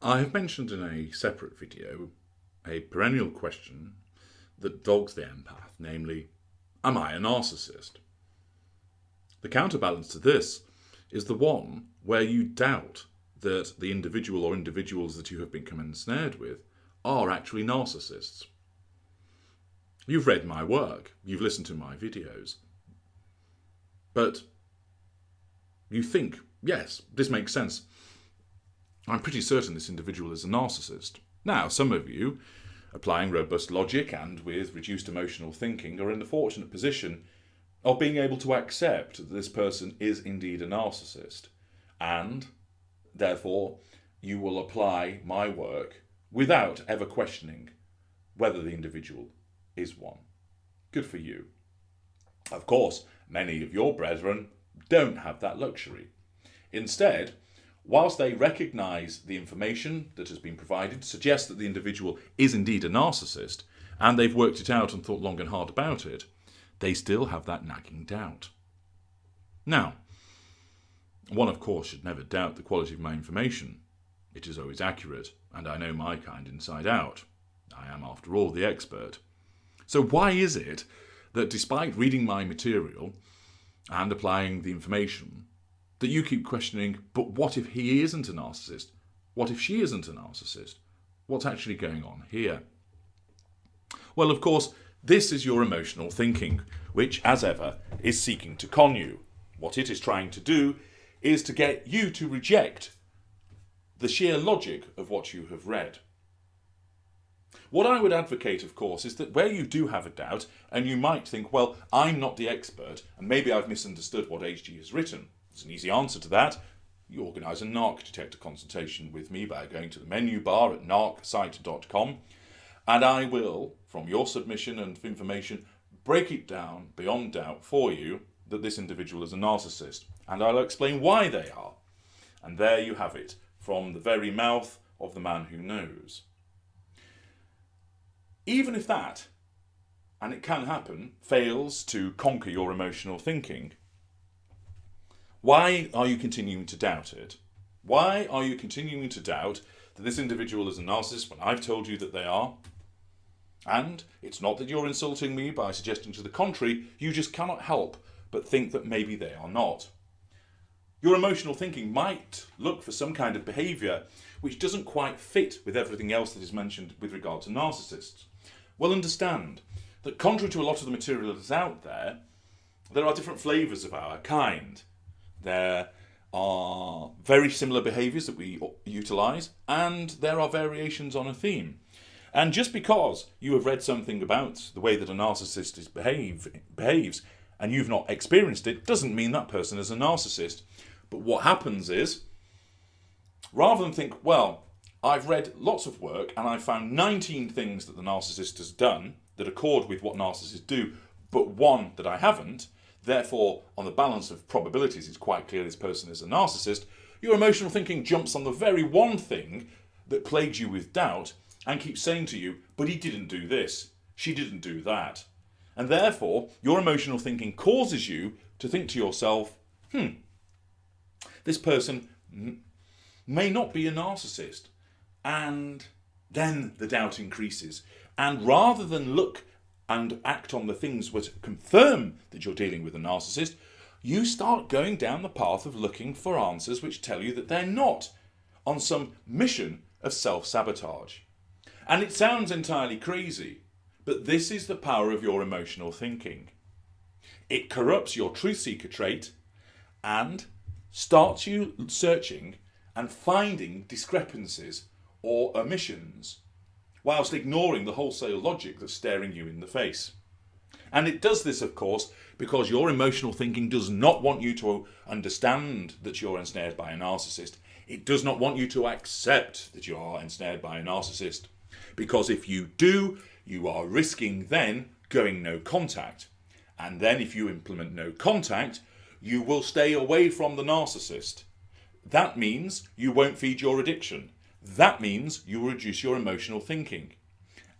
I have mentioned in a separate video a perennial question that dogs the empath, namely, am I a narcissist? The counterbalance to this is the one where you doubt that the individual or individuals that you have become ensnared with are actually narcissists. You've read my work, you've listened to my videos, but you think, yes, this makes sense. I'm pretty certain this individual is a narcissist. Now, some of you, applying robust logic and with reduced emotional thinking, are in the fortunate position of being able to accept that this person is indeed a narcissist, and therefore you will apply my work without ever questioning whether the individual is one. Good for you. Of course, many of your brethren don't have that luxury. Instead, whilst they recognise the information that has been provided suggests that the individual is indeed a narcissist, and they've worked it out and thought long and hard about it, they still have that nagging doubt. Now, one of course should never doubt the quality of my information. It is always accurate, and I know my kind inside out. I am, after all, the expert. So why is it that despite reading my material and applying the information, that you keep questioning, but what if he isn't a narcissist? What if she isn't a narcissist? What's actually going on here? Well, of course, this is your emotional thinking, which, as ever, is seeking to con you. What it is trying to do is to get you to reject the sheer logic of what you have read. What I would advocate, of course, is that where you do have a doubt, and you might think, well, I'm not the expert, and maybe I've misunderstood what HG has written. There's an easy answer to that. You organise a narc detector consultation with me by going to the menu bar at narcsite.com, and I will, from your submission and information, break it down beyond doubt for you that this individual is a narcissist, and I'll explain why they are. And there you have it, from the very mouth of the man who knows. Even if that, and it can happen, fails to conquer your emotional thinking, why are you continuing to doubt it? Why are you continuing to doubt that this individual is a narcissist when I've told you that they are? And it's not that you're insulting me by suggesting to the contrary, you just cannot help but think that maybe they are not. Your emotional thinking might look for some kind of behaviour which doesn't quite fit with everything else that is mentioned with regard to narcissists. Well, understand that contrary to a lot of the material that is out there, there are different flavours of our kind. There are very similar behaviours that we utilise, and there are variations on a theme. And just because you have read something about the way that a narcissist behaves, and you've not experienced it, doesn't mean that person is a narcissist. But what happens is, rather than think, well, I've read lots of work and I've found 19 things that the narcissist has done that accord with what narcissists do, but one that I haven't, therefore, on the balance of probabilities, it's quite clear this person is a narcissist, your emotional thinking jumps on the very one thing that plagues you with doubt and keeps saying to you, but he didn't do this, she didn't do that. And therefore, your emotional thinking causes you to think to yourself, this person may not be a narcissist. And then the doubt increases. And rather than look and act on the things which confirm that you're dealing with a narcissist, you start going down the path of looking for answers which tell you that they're not on some mission of self-sabotage. And it sounds entirely crazy, but this is the power of your emotional thinking. It corrupts your truth seeker trait and starts you searching and finding discrepancies or omissions, whilst ignoring the wholesale logic that's staring you in the face. And it does this, of course, because your emotional thinking does not want you to understand that you're ensnared by a narcissist. It does not want you to accept that you are ensnared by a narcissist. Because if you do, you are risking then going no contact. And then if you implement no contact, you will stay away from the narcissist. That means you won't feed your addiction. That means you will reduce your emotional thinking.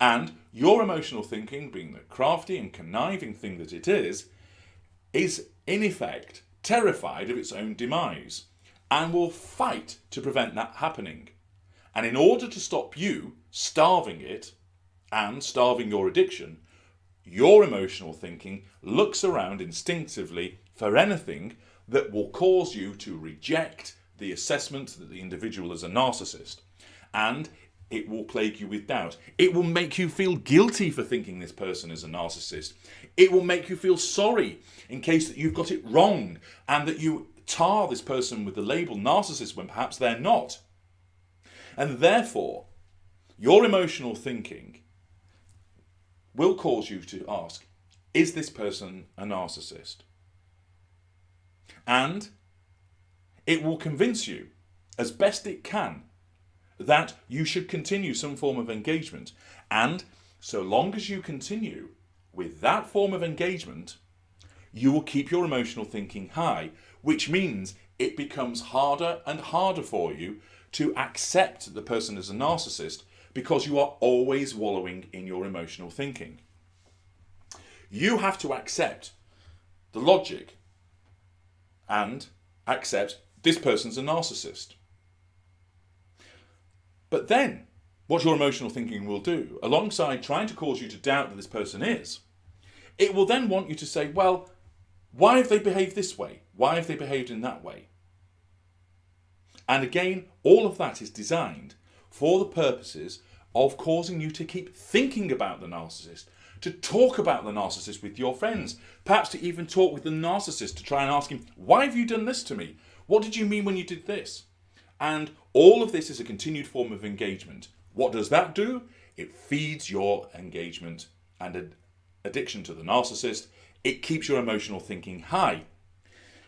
And your emotional thinking, being the crafty and conniving thing that it is in effect terrified of its own demise and will fight to prevent that happening. And in order to stop you starving it and starving your addiction, your emotional thinking looks around instinctively for anything that will cause you to reject the assessment that the individual is a narcissist. And it will plague you with doubt. It will make you feel guilty for thinking this person is a narcissist. It will make you feel sorry in case that you've got it wrong and that you tar this person with the label narcissist when perhaps they're not. And therefore, your emotional thinking will cause you to ask, is this person a narcissist? And it will convince you, as best it can, that you should continue some form of engagement. And so long as you continue with that form of engagement, you will keep your emotional thinking high, which means it becomes harder and harder for you to accept the person as a narcissist because you are always wallowing in your emotional thinking. You have to accept the logic and accept this person's a narcissist. But then, what your emotional thinking will do, alongside trying to cause you to doubt that this person is, it will then want you to say, well, why have they behaved this way? Why have they behaved in that way? And again, all of that is designed for the purposes of causing you to keep thinking about the narcissist, to talk about the narcissist with your friends, perhaps to even talk with the narcissist to try and ask him, why have you done this to me? What did you mean when you did this? And all of this is a continued form of engagement. What does that do? It feeds your engagement and addiction to the narcissist. It keeps your emotional thinking high.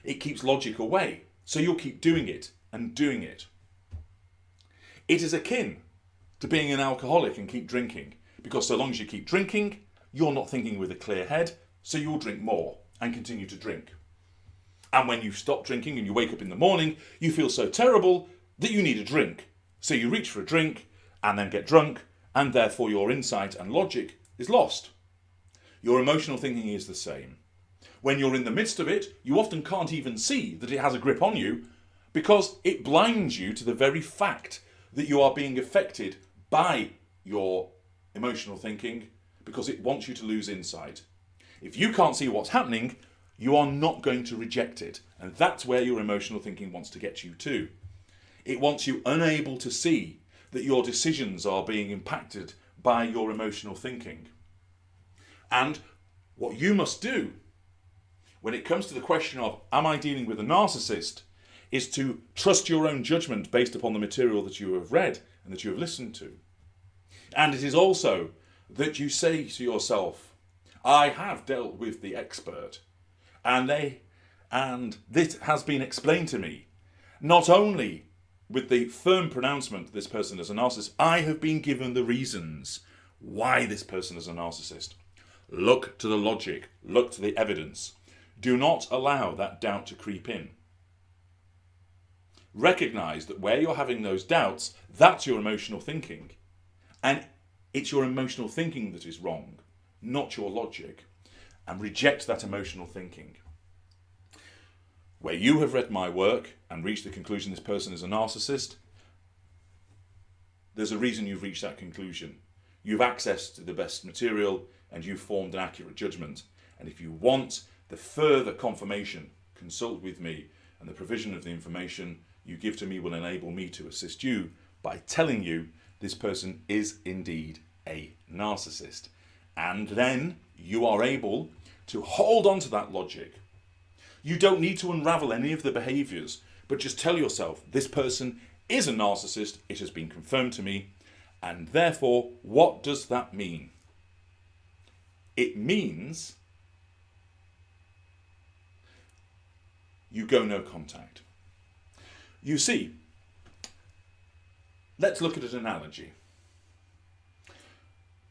It keeps logic away. So you'll keep doing it and doing it. It is akin to being an alcoholic and keep drinking, because so long as you keep drinking, you're not thinking with a clear head, so you'll drink more and continue to drink. And when you stop drinking and you wake up in the morning, you feel so terrible that you need a drink. So you reach for a drink and then get drunk, and therefore your insight and logic is lost. Your emotional thinking is the same. When you're in the midst of it, you often can't even see that it has a grip on you because it blinds you to the very fact that you are being affected by your emotional thinking because it wants you to lose insight. If you can't see what's happening, you are not going to reject it. And that's where your emotional thinking wants to get you to. It wants you unable to see that your decisions are being impacted by your emotional thinking. And what you must do when it comes to the question of, am I dealing with a narcissist, is to trust your own judgment based upon the material that you have read and that you have listened to. And it is also that you say to yourself, I have dealt with the expert, and this has been explained to me, not only with the firm pronouncement that this person is a narcissist, I have been given the reasons why this person is a narcissist. Look to the logic, look to the evidence. Do not allow that doubt to creep in. Recognize that where you're having those doubts, that's your emotional thinking. And it's your emotional thinking that is wrong, not your logic. And reject that emotional thinking. Where you have read my work and reached the conclusion this person is a narcissist, there's a reason you've reached that conclusion. You've accessed the best material and you've formed an accurate judgment. And if you want the further confirmation, consult with me, and the provision of the information you give to me will enable me to assist you by telling you this person is indeed a narcissist. And then you are able to hold on to that logic. You don't need to unravel any of the behaviours, but just tell yourself, this person is a narcissist, it has been confirmed to me, and therefore, what does that mean? It means you go no contact. You see, let's look at an analogy.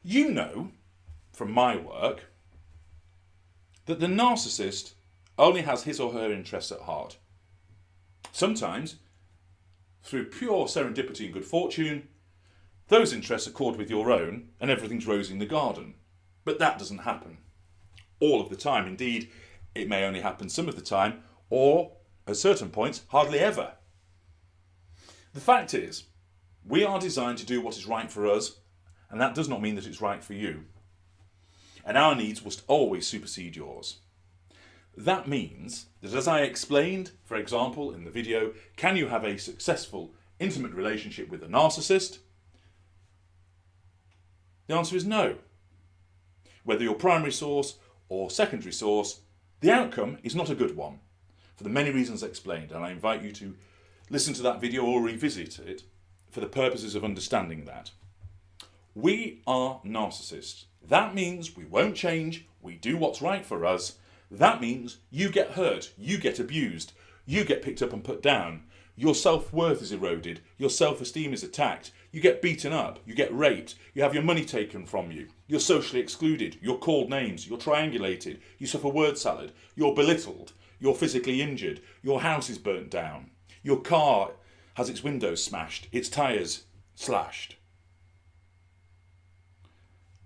You know, from my work, that the narcissist only has his or her interests at heart. Sometimes, through pure serendipity and good fortune, those interests accord with your own and everything's rosy in the garden. But that doesn't happen all of the time. Indeed, it may only happen some of the time, or at certain points, hardly ever. The fact is We are designed to do what is right for us, and that does not mean that it's right for you. And our needs must always supersede yours. That means that, as I explained, for example, in the video, can you have a successful, intimate relationship with a narcissist? The answer is no. Whether you're primary source or secondary source, the outcome is not a good one, for the many reasons explained, and I invite you to listen to that video or revisit it for the purposes of understanding that. We are narcissists. That means we won't change, we do what's right for us. That means you get hurt, you get abused, you get picked up and put down. Your self-worth is eroded, your self-esteem is attacked, you get beaten up, you get raped, you have your money taken from you, you're socially excluded, you're called names, you're triangulated, you suffer word salad, you're belittled, you're physically injured, your house is burnt down, your car has its windows smashed, its tyres slashed.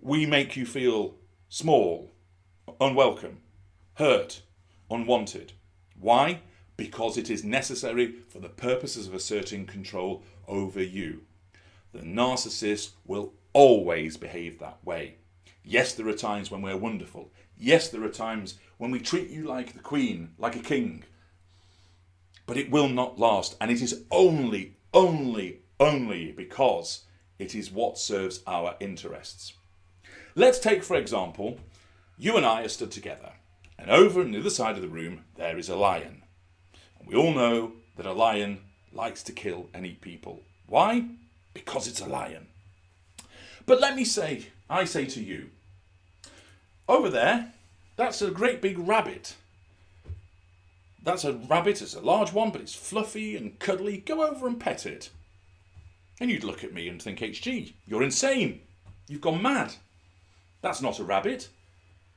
We make you feel small, unwelcome, hurt, unwanted. Why? Because it is necessary for the purposes of asserting control over you. The narcissist will always behave that way. Yes, there are times when we're wonderful. Yes, there are times when we treat you like the queen, like a king. But it will not last, and it is only because it is what serves our interests. Let's take, for example, you and I are stood together, and over on the other side of the room there is a lion. And we all know that a lion likes to kill and eat people. Why? Because it's a lion. But let me say, I say to you, over there, that's a great big rabbit. That's a rabbit, it's a large one, but it's fluffy and cuddly. Go over and pet it. And you'd look at me and think, HG, you're insane. You've gone mad. That's not a rabbit.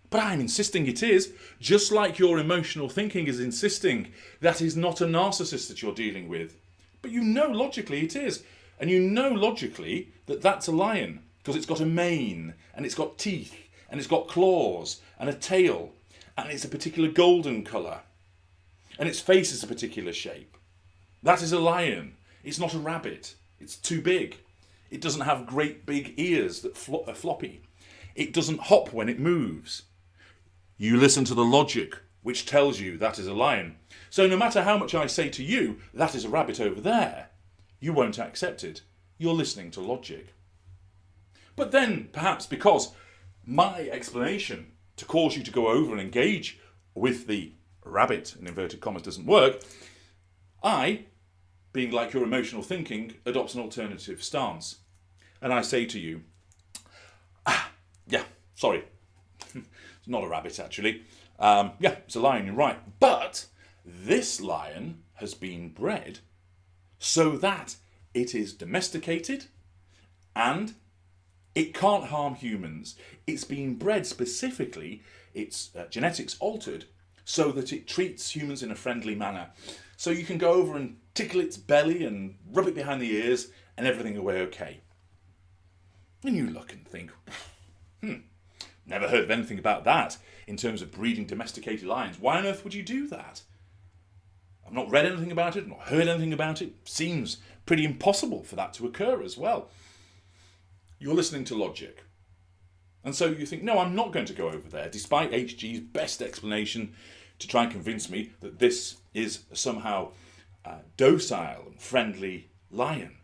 But I'm insisting it is, just like your emotional thinking is insisting that is not a narcissist that you're dealing with. But you know logically it is. And you know logically that that's a lion, because it's got a mane, and it's got teeth, and it's got claws, and a tail, and it's a particular golden colour, and its face is a particular shape. That is a lion. It's not a rabbit. It's too big. It doesn't have great big ears that are floppy. It doesn't hop when it moves. You listen to the logic, which tells you that is a lion. So no matter how much I say to you, that is a rabbit over there, you won't accept it. You're listening to logic. But then, perhaps because my explanation to cause you to go over and engage with the rabbit, in inverted commas, doesn't work, I, being like your emotional thinking, adopts an alternative stance. And I say to you, sorry, it's not a rabbit actually. It's a lion, you're right. But this lion has been bred so that it is domesticated and it can't harm humans. It's been bred specifically, its genetics altered, so that it treats humans in a friendly manner. So you can go over and tickle its belly and rub it behind the ears and everything will be okay. And you look and think, never heard of anything about that in terms of breeding domesticated lions. Why on earth would you do that? I've not read anything about it, not heard anything about it. Seems pretty impossible for that to occur as well. You're listening to logic. And so you think, no, I'm not going to go over there, despite HG's best explanation to try and convince me that this is somehow a docile and friendly lion.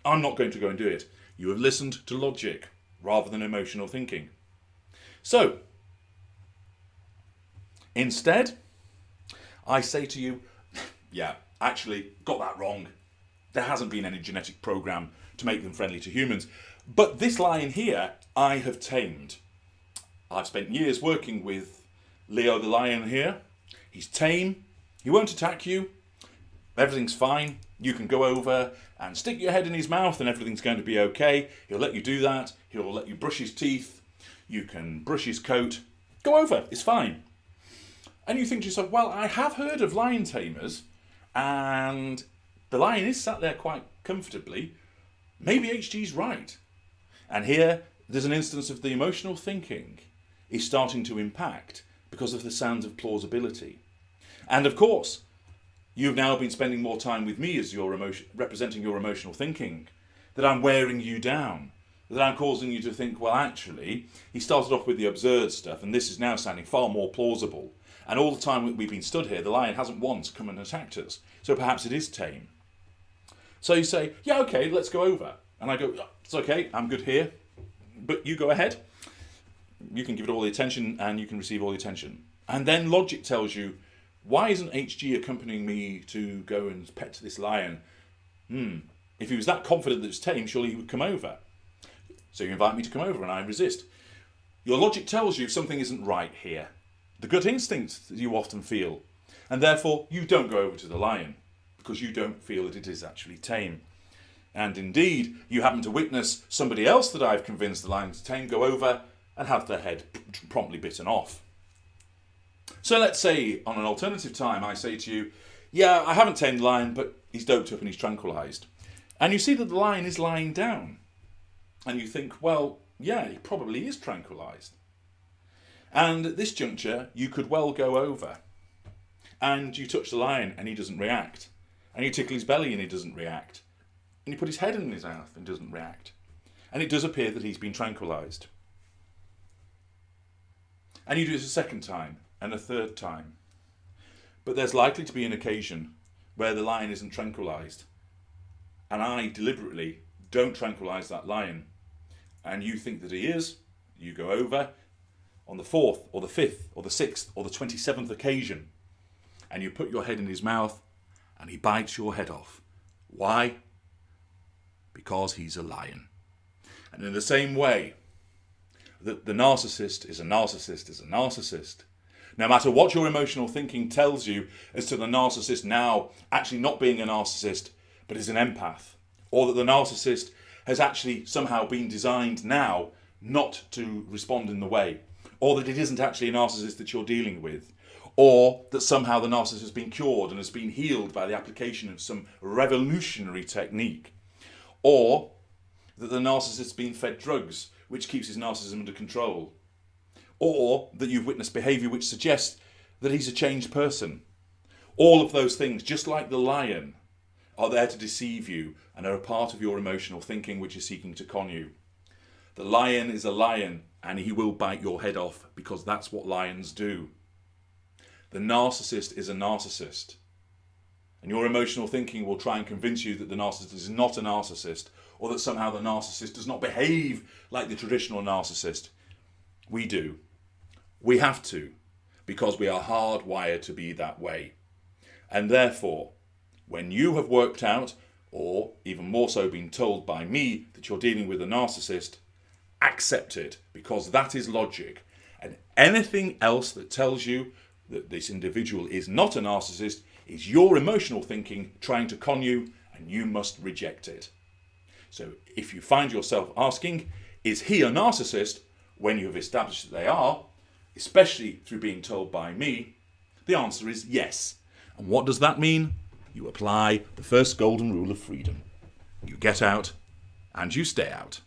I'm not going to go and do it. You have listened to logic rather than emotional thinking. So, instead, I say to you, actually, got that wrong. There hasn't been any genetic program to make them friendly to humans. But this lion here, I have tamed. I've spent years working with Leo the lion here. He's tame. He won't attack you. Everything's fine. You can go over and stick your head in his mouth and everything's going to be okay. He'll let you do that. He'll let you brush his teeth. You can brush his coat. Go over. It's fine. And you think to yourself, well, I have heard of lion tamers and the lion is sat there quite comfortably. Maybe HG's right. And here, there's an instance of the emotional thinking is starting to impact because of the sounds of plausibility. And of course, you've now been spending more time with me as representing your emotional thinking. that I'm wearing you down, that I'm causing you to think, well, actually, he started off with the absurd stuff, and this is now sounding far more plausible. And all the time that we've been stood here, the lion hasn't once come and attacked us. So perhaps it is tame. So you say, yeah, okay, let's go over. And I go, it's okay, I'm good here. But you go ahead. You can give it all the attention and you can receive all the attention. And then logic tells you, why isn't HG accompanying me to go and pet this lion? If he was that confident that it's tame, surely he would come over. So you invite me to come over and I resist. Your logic tells you something isn't right here. The gut instinct that you often feel. And therefore, you don't go over to the lion because you don't feel that it is actually tame. And indeed, you happen to witness somebody else that I've convinced the lion to tame go over and have their head promptly bitten off. So let's say on an alternative time I say to you, yeah, I haven't tamed the lion, but he's doped up and he's tranquilised. And you see that the lion is lying down. And you think, well, yeah, he probably is tranquilised. And at this juncture, you could well go over. And you touch the lion and he doesn't react. And you tickle his belly and he doesn't react. And you put his head in his mouth and he doesn't react. And it does appear that he's been tranquilised. And you do this a second time and a third time. But there's likely to be an occasion where the lion isn't tranquilised. And I deliberately don't tranquilise that lion. And you think that he is. You go over on the 4th or the 5th or the 6th or the 27th occasion. And you put your head in his mouth and he bites your head off. Why? Because he's a lion. And in the same way that the narcissist is a narcissist is a narcissist, no matter what your emotional thinking tells you as to the narcissist now actually not being a narcissist but is an empath, or that the narcissist has actually somehow been designed now not to respond in the way, or that it isn't actually a narcissist that you're dealing with, or that somehow the narcissist has been cured and has been healed by the application of some revolutionary technique, or that the narcissist has been fed drugs which keeps his narcissism under control, or that you've witnessed behaviour which suggests that he's a changed person. All of those things, just like the lion, are there to deceive you and are a part of your emotional thinking which is seeking to con you. The lion is a lion and he will bite your head off because that's what lions do. The narcissist is a narcissist. And your emotional thinking will try and convince you that the narcissist is not a narcissist, or that somehow the narcissist does not behave like the traditional narcissist. We do. We have to, because we are hardwired to be that way. And therefore, when you have worked out, or even more so been told by me, that you're dealing with a narcissist, accept it, because that is logic. And anything else that tells you that this individual is not a narcissist is your emotional thinking trying to con you, and you must reject it. So if you find yourself asking, is he a narcissist, when you have established that they are, especially through being told by me, the answer is yes. And what does that mean? You apply the first golden rule of freedom. You get out and you stay out.